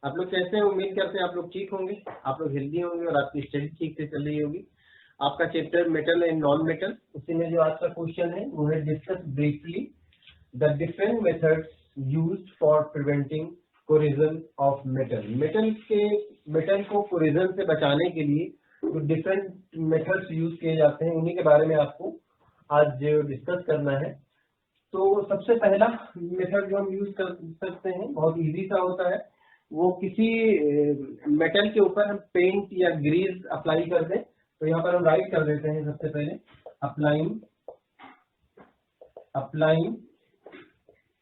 आप लोग कैसे हैं? उम्मीद करते हैं आप लोग ठीक होंगे, आप लोग हेल्दी होंगे और आपकी स्टडी ठीक से चल रही होगी। आपका chapter metal and non metal, उसी में जो आज का क्वेश्चन है वो है discuss briefly the different methods used for preventing corrosion of metal. Metal को कोरिजन से बचाने के लिए जो डिफरेंट मेथड्स यूज किए जाते हैं उन्हीं के बारे में आपको आज डिस्कस करना है। तो सबसे पहला मेथड जो हम यूज कर सकते हैं बहुत इजी सा होता है, वो किसी मेटल के ऊपर हम पेंट या ग्रीस अप्लाई कर दें। तो यहाँ पर हम राइट कर देते हैं सबसे पहले अप्लाइंग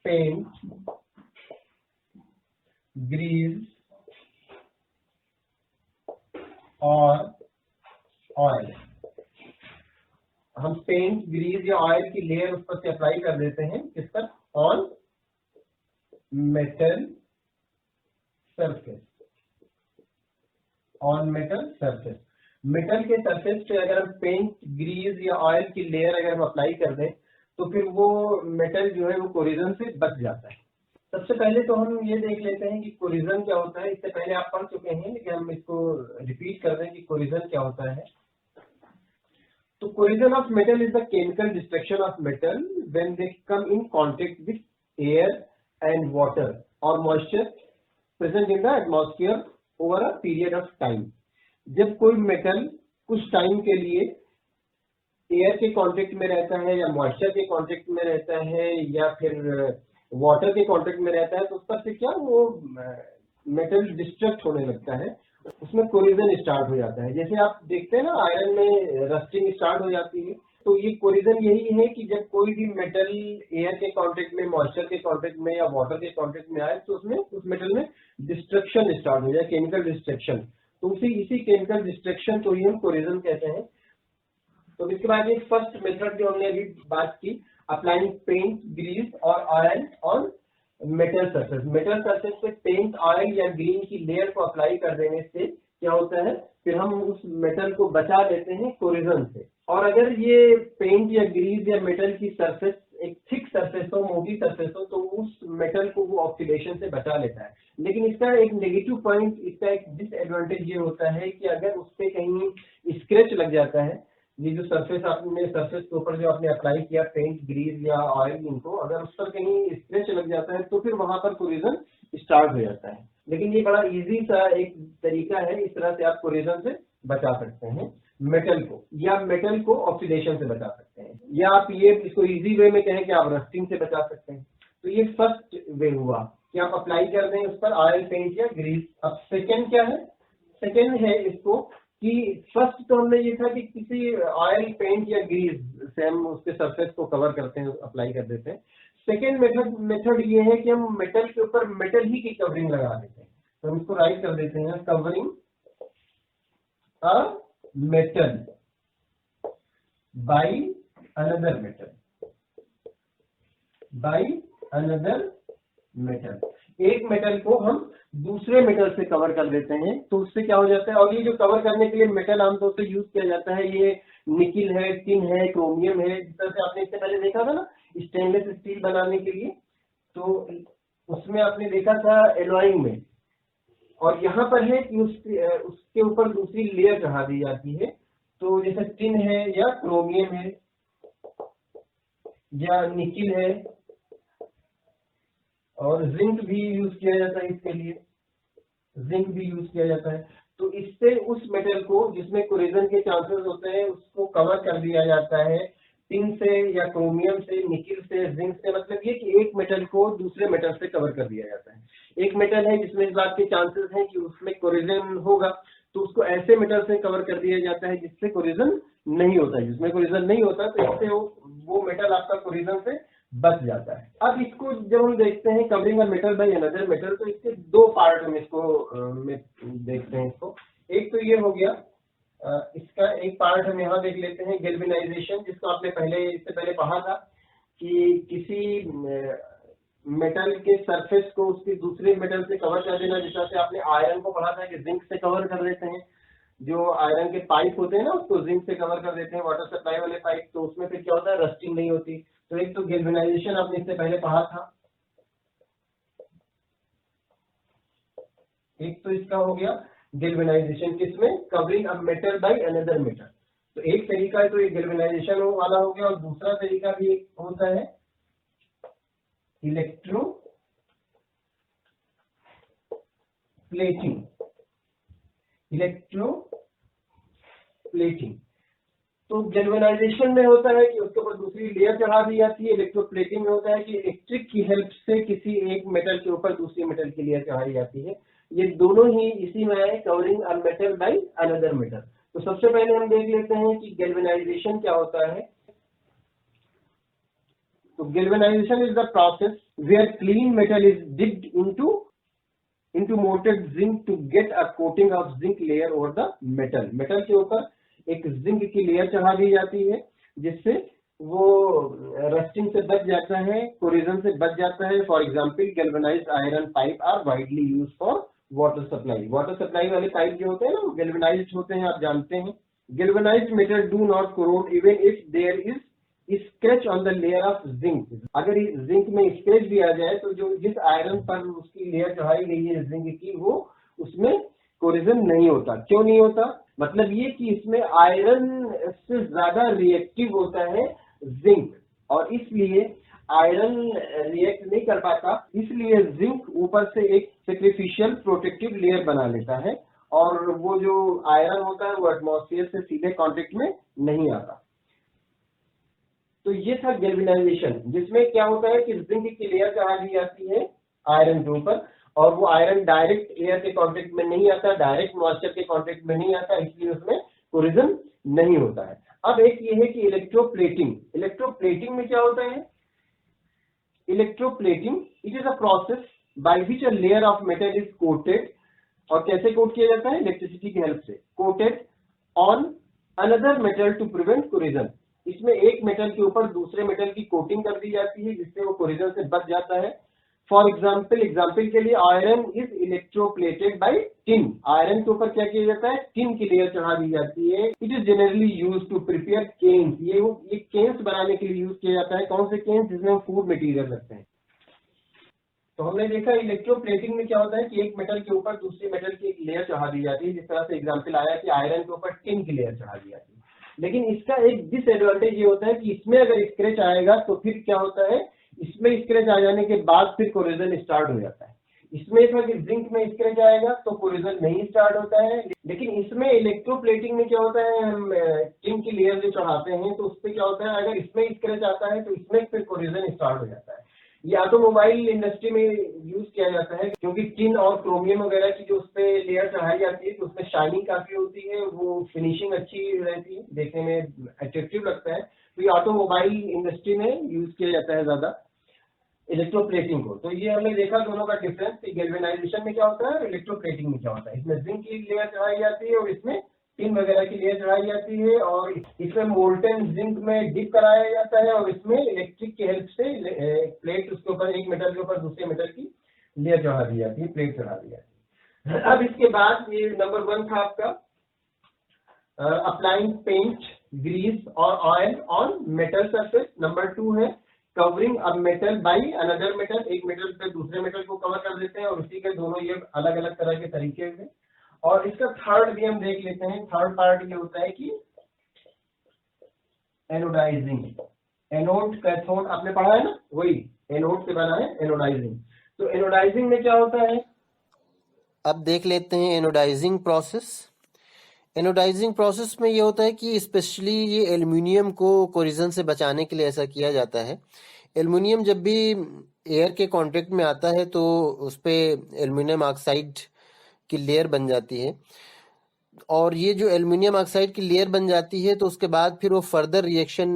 पेंट ग्रीस और ऑयल। हम पेंट ग्रीस या ऑयल की लेयर उस पर से अप्लाई कर देते हैं, किस पर? On metal surface. On metal surface, metal के सरफेस पे अगर हम पेंट ग्रीस या ऑयल की लेयर अगर हम अप्लाई कर दें तो फिर वो मेटल जो है वो कोरिजन से बच जाता है। सबसे पहले तो हम ये देख लेते हैं कि कोरिजन क्या होता है। इससे पहले आप पढ़ चुके हैं लेकिन हम इसको रिपीट कर दें कि कोरिजन क्या होता है। तो corrosion of metal is the chemical destruction of metal when they come in contact with air and water और moisture present in the atmosphere over a period of time. जब कोई मेटल कुछ टाइम के लिए एयर के contact में रहता है या मॉइस्चर के कांटेक्ट में रहता है या फिर वाटर के कांटेक्ट में रहता है तो उस पर से क्या वो मेटल डिस्ट्रक्ट होने लगता है, उसमें कोरिजन स्टार्ट हो जाता है। जैसे आप देखते हैं ना आयरन में रस्टिंग स्टार्ट हो जाती है, तो ये कोरिजन यही है कि जब कोई भी मेटल एयर के कांटेक्ट में, मॉइस्चर के कांटेक्ट में या वाटर के कांटेक्ट में आए तो उसमें उस मेटल में डिस्ट्रक्शन स्टार्ट हो जाए, केमिकल डिस्ट्रक्शन। तो इसी केमिकल डिस्ट्रक्शन को ही हम कोरिजन कहते हैं। तो इसके बाद एक फर्स्ट मेथड जो हमने अभी बात की, अप्लाइंग पेंट ग्रीस और oil on metal surface. Metal surface पे पेंट, ऑयल या ग्रीन की लेयर को अप्लाई कर देने से क्या होता है, फिर हम उस मेटल को बचा लेते हैं कोरिजन से। और अगर ये पेंट या ग्रीस या मेटल की सरफेस एक थिक सरफेस हो, मोटी सरफेस हो, तो उस मेटल को वो ऑक्सीडेशन से बचा लेता है। लेकिन इसका एक नेगेटिव पॉइंट, इसका एक डिसएडवांटेज ये होता है कि अगर उस पर कहीं स्क्रैच लग जाता है, ये जो सरफेस के ऊपर जो आपने अप्लाई किया पेंट ग्रीस या ऑयल, इनको अगर उस पर कहीं स्क्रैच लग जाता है तो फिर वहां पर कोरिजन स्टार्ट हो जाता है। लेकिन ये बड़ा इजी सा एक तरीका है, इस तरह से आप कोरिजन से बचा सकते हैं मेटल को, या मेटल को ऑक्सीडेशन से बचा सकते हैं, या आप ये इसको इजी वे में कहें कि आप रस्टिंग से बचा सकते हैं। तो ये फर्स्ट वे हुआ कि आप अप्लाई कर दें उस पर ऑयल, पेंट या ग्रीस। अब सेकेंड क्या है? सेकेंड है इसको कि फर्स्ट तो हमने ये था कि किसी ऑयल, पेंट या ग्रीस से हम उसके सरफेस को कवर करते हैं, अप्लाई कर देते हैं। सेकेंड मेथड ये है कि हम मेटल के ऊपर मेटल ही की कवरिंग लगा देते हैं। तो हम इसको राइट कर देते हैं, covering a metal by another metal. एक मेटल को हम दूसरे मेटल से कवर कर देते हैं, तो उससे क्या हो जाता है। और ये जो कवर करने के लिए मेटल आमतौर से यूज किया जाता है, ये निकिल है, टिन है, क्रोमियम है। जिस तरह से आपने इससे पहले देखा था ना स्टेनलेस स्टील बनाने के लिए, तो उसमें आपने देखा था एलॉइंग में। और यहाँ पर है कि उसके ऊपर दूसरी लेयर चढ़ा दी जाती है। तो जैसे टिन है या क्रोमियम है या निकिल है, और जिंक भी यूज किया जाता है, इसके लिए जिंक भी यूज किया जाता है। तो इससे उस मेटल को जिसमें कोरिजन के चांसेस होते हैं उसको कवर कर दिया जाता है टिन से या क्रोमियम से, निकिल से, जिंक से। मतलब ये कि एक मेटल को दूसरे मेटल से कवर कर दिया जाता है। एक मेटल है जिसमें इस बात के चांसेस हैं कि उसमें कोरिजन होगा, तो उसको ऐसे मेटल से कवर कर दिया जाता है जिससे कोरिजन नहीं होता है। जिसमें कोरिजन नहीं होता तो इससे वो मेटल आपका कोरिजन से बच जाता है। अब इसको जब हम देखते हैं covering a metal by another metal, तो इसके दो पार्ट में इसको देखते हैं इसको। एक तो ये हो गया, इसका एक पार्ट हम यहाँ देख लेते हैं, गैल्वेनाइजेशन, जिसको आपने इससे पहले पढ़ा था कि किसी मेटल के सरफेस को उसके दूसरे मेटल से कवर कर देना। जिस तरह से आपने आयरन को पढ़ा था कि जिंक से कवर कर देते हैं, जो आयरन के पाइप होते हैं ना उसको जिंक से कवर कर देते हैं, वाटर सप्लाई वाले पाइप। तो उसमें फिर क्या होता है, रस्टिंग नहीं होती। तो एक तो गैल्वेनाइजेशन आपने इससे पहले पढ़ा था। एक तो इसका हो गया गैल्वेनाइजेशन, किसमें, covering a metal by another metal. तो एक तरीका तो ये गैल्वेनाइजेशन वाला हो गया, और दूसरा तरीका भी एक होता है इलेक्ट्रोप्लेटिंग। इलेक्ट्रोप्लेटिंग तो गैल्वेनाइजेशन में होता है कि उसके ऊपर दूसरी लेयर चढ़ा दी जाती है। इलेक्ट्रोप्लेटिंग में होता है कि इलेक्ट्रिक की हेल्प से किसी एक मेटल के ऊपर दूसरी मेटल की लेयर चढ़ाई जाती है। ये दोनों ही इसी में है, covering a metal by another metal. तो सबसे पहले हम देख लेते हैं कि गैल्वेनाइजेशन क्या होता है। तो galvanisation is the process where clean metal is dipped into molten zinc to get a coating of zinc layer over the metal। Metal के ऊपर एक जिंक की लेयर चढ़ा दी जाती है, जिससे वो रस्टिंग से बच जाता है, कोरिजन से बच जाता है। For example galvanised iron pipe are widely used for water supply. Water supply वाले पाइप जो होते हैं ना, गैल्वेनाइज्ड होते हैं, आप जानते हैं। Galvanised metal do not corrode even if there is scratch on the layer of zinc. अगर जिंक में स्क्रैच भी आ जाए तो जो जिस आयरन पर उसकी लेयर चढ़ाई गई है जिंक की, वो उसमें कोरिजन नहीं होता। क्यों नहीं होता? मतलब ये कि इसमें आयरन से ज्यादा रिएक्टिव होता है जिंक, और इसलिए आयरन रिएक्ट नहीं कर पाता। इसलिए जिंक ऊपर से एक सेक्रिफिशियल प्रोटेक्टिव लेयर बना लेता है, और वो जो आयरन होता है वो एटमॉस्फेयर से सीधे कांटेक्ट में नहीं आता। तो ये था गैल्वेनाइजेशन, जिसमें क्या होता है कि जिंक की लेयर चढ़ा दी जाती है आयरन के ऊपर, और वो आयरन डायरेक्ट एयर के कांटेक्ट में नहीं आता, डायरेक्ट मॉइस्चर के कांटेक्ट में नहीं आता, इसलिए उसमें कोरिजन नहीं होता है। अब एक ये है कि इलेक्ट्रोप्लेटिंग। इलेक्ट्रोप्लेटिंग में क्या होता है? Electroplating it is a process by which a layer of metal is coated. और कैसे कोट किया जाता है? इलेक्ट्रिसिटी की हेल्प से। Coated on another metal to prevent corrosion. इसमें एक मेटल के ऊपर दूसरे मेटल की कोटिंग कर दी जाती है, जिससे वो कोरिजन से बच जाता है। फॉर एग्जाम्पल के लिए iron is electroplated by tin. Iron के ऊपर क्या किया जाता है? टिन की लेयर चढ़ा दी जाती है। It is generally use to prepare cans. ये केन्स बनाने के लिए यूज किया जाता है। कौन से केन्स? जिसमें हम फूड मटेरियल रखते हैं। तो हमने देखा इलेक्ट्रोप्लेटिंग में क्या होता है कि एक मेटल के ऊपर दूसरी मेटल की एक लेयर चढ़ा दी जाती है। जिस तरह से एग्जाम्पल आया कि आयरन के ऊपर टिन की लेयर चढ़ा दी जाती है। लेकिन इसका एक डिसएडवांटेज ये होता है कि इसमें अगर स्क्रैच आएगा तो फिर क्या होता है, इसमें स्क्रैच आ जाने के बाद फिर कोरिजन स्टार्ट हो जाता है। इसमें था कि जिंक में स्क्रैच आएगा तो कोरिजन नहीं स्टार्ट होता है। लेकिन इसमें इलेक्ट्रोप्लेटिंग में क्या होता है, हम टिन की लेयर जो चढ़ाते हैं तो उससे क्या होता है, अगर इसमें स्क्रैच आता है तो इसमें फिर कोरिजन स्टार्ट हो जाता है। ये ऑटोमोबाइल इंडस्ट्री में यूज किया जाता है, क्योंकि टिन और क्रोमियम वगैरह की जो उस पे लेयर चढ़ाई जाती है तो उसमें शाइनिंग काफी होती है, वो फिनिशिंग अच्छी रहती है, देखने में अट्रैक्टिव लगता है। तो ये ऑटोमोबाइल इंडस्ट्री में यूज किया जाता है ज्यादा इलेक्ट्रोप्लेटिंग को। तो ये हमने देखा दोनों का डिफरेंस कि गैल्वेनाइजेशन में क्या होता है, इलेक्ट्रोप्लेटिंग में क्या होता है। इसमें जिंक की लेयर चढ़ाई जाती है और इसमें टिन वगैरह की लेयर चढ़ाई जाती है, और इसमें मोल्टन जिंक में डिप कराया जाता है, और इसमें इलेक्ट्रिक की हेल्प से प्लेट उसके ऊपर, एक मेटल के ऊपर दूसरे मेटल की लेयर चढ़ा दी जाती है, प्लेट चढ़ा दी जाती है। अब इसके बाद ये नंबर 1 था आपका अप्लाइंग पेंट, ग्रीस और oil on metal surface. Number 2 है covering a metal by another metal. एक मेटल पे दूसरे मेटल को कवर कर देते हैं, और उसी के दोनों ये अलग अलग तरह के तरीके हैं। और इसका थर्ड भी हम देख लेते हैं। थर्ड पार्ट ये होता है कि एनोडाइजिंग। एनोड कैथोड आपने पढ़ा है ना, वही एनोड से बना है एनोडाइजिंग। तो एनोडाइजिंग में क्या होता है? अब देख लेते हैं एनोडाइजिंग प्रोसेस। एनोडाइजिंग प्रोसेस में ये होता है कि स्पेशली ये एल्युमिनियम को कोरिजन से बचाने के लिए ऐसा किया जाता है। एल्युमिनियम जब भी एयर के कांटेक्ट में आता है तो उस पे एल्युमिनियम ऑक्साइड की लेयर बन जाती है, और ये जो एल्युमिनियम ऑक्साइड की लेयर बन जाती है तो उसके बाद फिर वो फर्दर रिएक्शन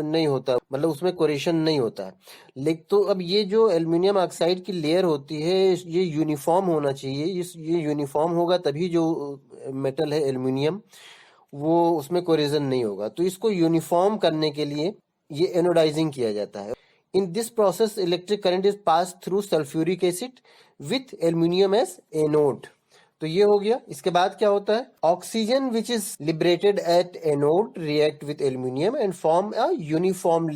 नहीं होता, मतलब उसमें कोरिजन नहीं होता है। लेकिन तो अब ये जो एल्युमिनियम ऑक्साइड की लेयर होती है ये यूनिफॉर्म होना चाहिए। ये यूनिफॉर्म होगा तभी जो मेटल है एल्युमिनियम, वो उसमें कोरिजन नहीं होगा। तो इसको यूनिफॉर्म करने के लिए ये एनोडाइजिंग किया जाता है। In this process electric current is pass through sulphuric acid with aluminium as anode. तो ये हो गया। इसके बाद क्या होता है, oxygen which is liberated at anode react with aluminium and form a uniform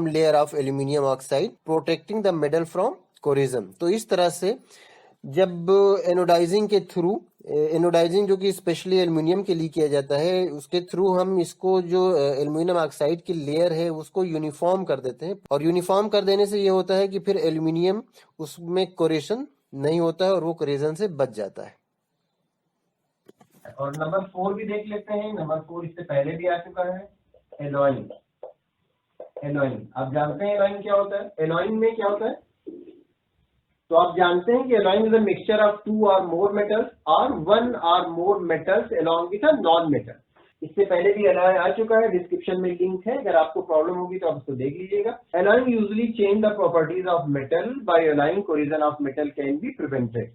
layer of aluminium oxide protecting the metal from corrosion. तो इस तरह से जब एनोडाइजिंग के थ्रू, एनोडाइजिंग जो कि स्पेशली एल्युमिनियम के लिए किया जाता है, उसके थ्रू हम इसको जो एल्युमिनियम ऑक्साइड की लेयर है उसको यूनिफॉर्म कर देते हैं, और यूनिफॉर्म कर देने से ये होता है कि फिर एल्युमिनियम उसमें कोरेशन नहीं होता है और वो कोरेजन से बच जाता है। और नंबर 4 भी देख लेते हैं। नंबर 4 इससे पहले भी आ चुका है, एलॉइंग। एलॉइंग आप जानते हैं एलॉइंग क्या होता है? एलॉइंग में क्या होता है? तो आप जानते हैं कि alloying is a mixture of 2 और मोर मेटल्स और 1 और मोर metals along with a non metal. इससे पहले भी एलॉय आ चुका है, डिस्क्रिप्शन में लिंक है, अगर आपको प्रॉब्लम होगी तो आप उसको देख लीजिएगा। Alloying usually change the properties of metal by alloying corrosion of metal can be prevented.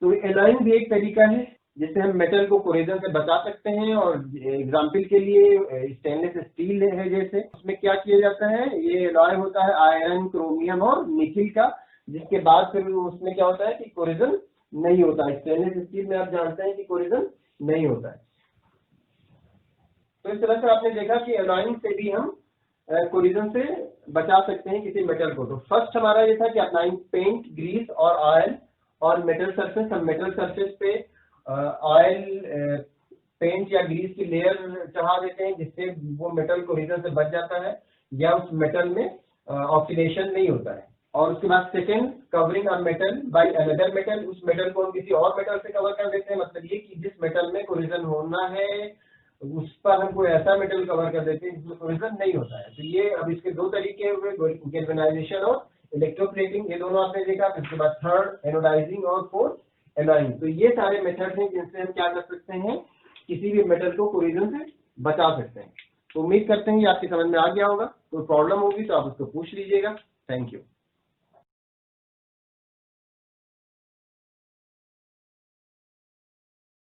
तो एलॉइंग भी एक तरीका है जिससे हम मेटल को कोरिजन से बचा सकते हैं। और एग्जाम्पल के लिए स्टेनलेस स्टील है, जैसे उसमें क्या किया जाता है, ये एलॉय होता है आयरन, क्रोमियम और निकिल का, जिसके बाद फिर उसमें क्या होता है कि कोरिजन नहीं होता है। स्टेनलेस स्टील में आप जानते हैं कि कोरिजन नहीं होता है। तो इस तरह से आपने देखा कि एलॉइंग से भी हम कोरिजन से बचा सकते हैं किसी मेटल को। तो फर्स्ट हमारा ये था कि अप्लाइंग पेंट, ग्रीस और ऑयल और मेटल सरफेस। हम मेटल सरफेस पे ऑयल, पेंट या ग्रीस की लेयर चढ़ा देते हैं, जिससे वो मेटल कोरिजन से बच जाता है या उस मेटल में ऑक्सीडेशन नहीं होता है। और उसके बाद second, covering a metal by another metal. उस मेटल को हम किसी और मेटल से कवर कर देते हैं, मतलब ये कि जिस मेटल में कोरिजन होना है उस पर हम कोई ऐसा मेटल कवर कर देते हैं जिसमें कोरिजन नहीं होता है। तो ये अब इसके दो तरीके हुए, गैल्वेनाइजेशन और इलेक्ट्रोप्लेटिंग, ये दोनों आपने देखा। उसके बाद थर्ड, एनोडाइजिंग और फोर्थ एलॉइंग। तो ये सारे मेथड्स हैं जिनसे हम क्या कर सकते हैं, किसी भी मेटल को कोरिजन से बचा सकते हैं। तो उम्मीद करते हैं कि आपकी समझ में आ गया होगा। कोई प्रॉब्लम होगी तो आप उसको पूछ लीजिएगा। Thank you.